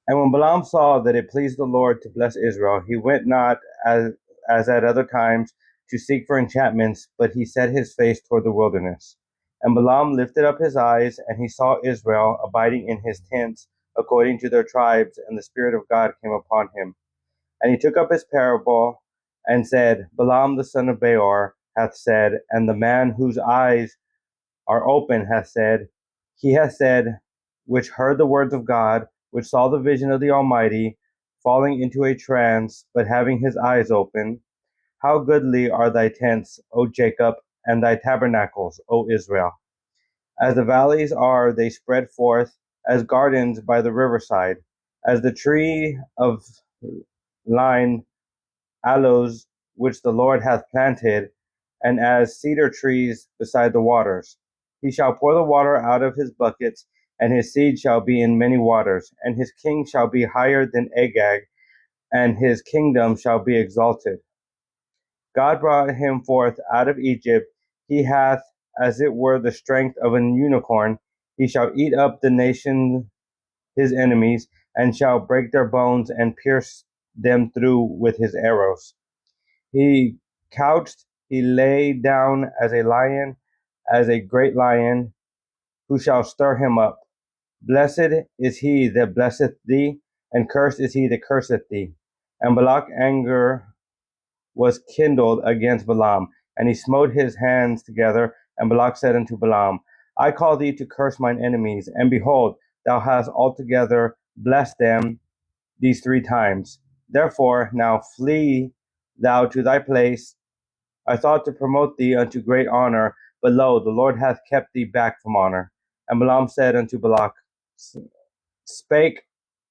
And when Balaam saw that it pleased the Lord to bless Israel, he went not as at other times to seek for enchantments, but he set his face toward the wilderness. And Balaam lifted up his eyes, and he saw Israel abiding in his tents according to their tribes, and the Spirit of God came upon him. And he took up his parable and said, Balaam the son of Beor hath said, and the man whose eyes are open hath said, he hath said, which heard the words of God, which saw the vision of the Almighty, falling into a trance, but having his eyes open. How goodly are thy tents, O Jacob, and thy tabernacles, O Israel. As the valleys are, they spread forth, as gardens by the riverside, as the tree of lign, aloes, which the Lord hath planted, and as cedar trees beside the waters. He shall pour the water out of his buckets, and his seed shall be in many waters, and his king shall be higher than Agag, and his kingdom shall be exalted. God brought him forth out of Egypt. He hath as it were the strength of an unicorn. He shall eat up the nation his enemies, and shall break their bones and pierce them through with his arrows. He couched, he lay down as a great lion, who shall stir him up? Blessed is he that blesseth thee, and cursed is he that curseth thee. And Balak's anger was kindled against Balaam, and he smote his hands together. And Balak said unto Balaam, I call thee to curse mine enemies, and behold, thou hast altogether blessed them these 3 times. Therefore now flee thou to thy place. I thought to promote thee unto great honor, but lo, the Lord hath kept thee back from honor. And Balaam said unto Balak, Spake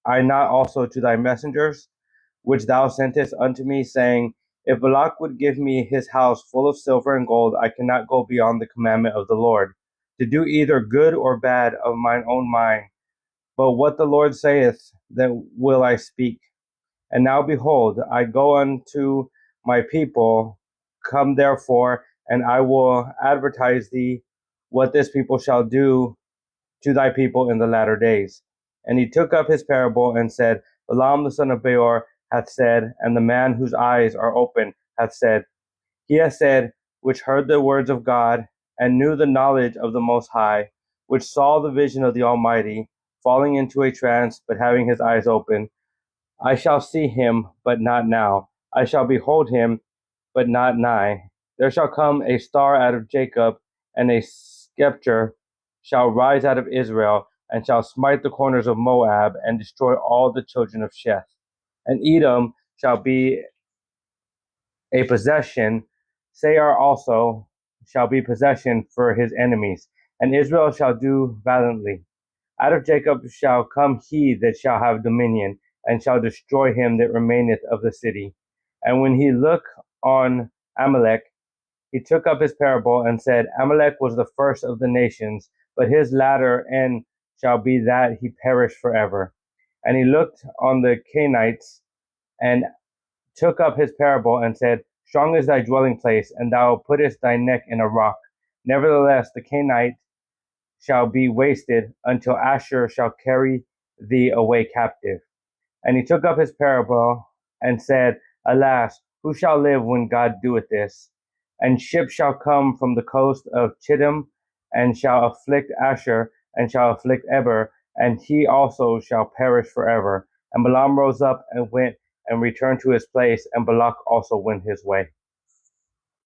I not also to thy messengers, which thou sentest unto me, saying, If Balak would give me his house full of silver and gold, I cannot go beyond the commandment of the Lord, to do either good or bad of mine own mind. But what the Lord saith, that will I speak. And now behold, I go unto my people. Come therefore, and I will advertise thee what this people shall do to thy people in the latter days. And he took up his parable and said, Balaam the son of Beor hath said, and the man whose eyes are open hath said, he hath said, which heard the words of God, and knew the knowledge of the Most High, which saw the vision of the Almighty, falling into a trance, but having his eyes open. I shall see him, but not now. I shall behold him, but not nigh. There shall come a star out of Jacob, and a scepter shall rise out of Israel, and shall smite the corners of Moab, and destroy all the children of Sheth. And Edom shall be a possession. Seir also shall be possession for his enemies, and Israel shall do valiantly. Out of Jacob shall come he that shall have dominion, and shall destroy him that remaineth of the city. And when he looked on Amalek, he took up his parable and said, Amalek was the first of the nations, but his latter end shall be that he perish forever. And he looked on the Canaanites and took up his parable and said, Strong is thy dwelling place, and thou puttest thy neck in a rock. Nevertheless, the Canaanite shall be wasted until Asshur shall carry thee away captive. And he took up his parable and said, Alas, who shall live when God doeth this? And ships shall come from the coast of Chittim, and shall afflict Asshur, and shall afflict Eber, and he also shall perish forever. And Balaam rose up and went and returned to his place, and Balak also went his way.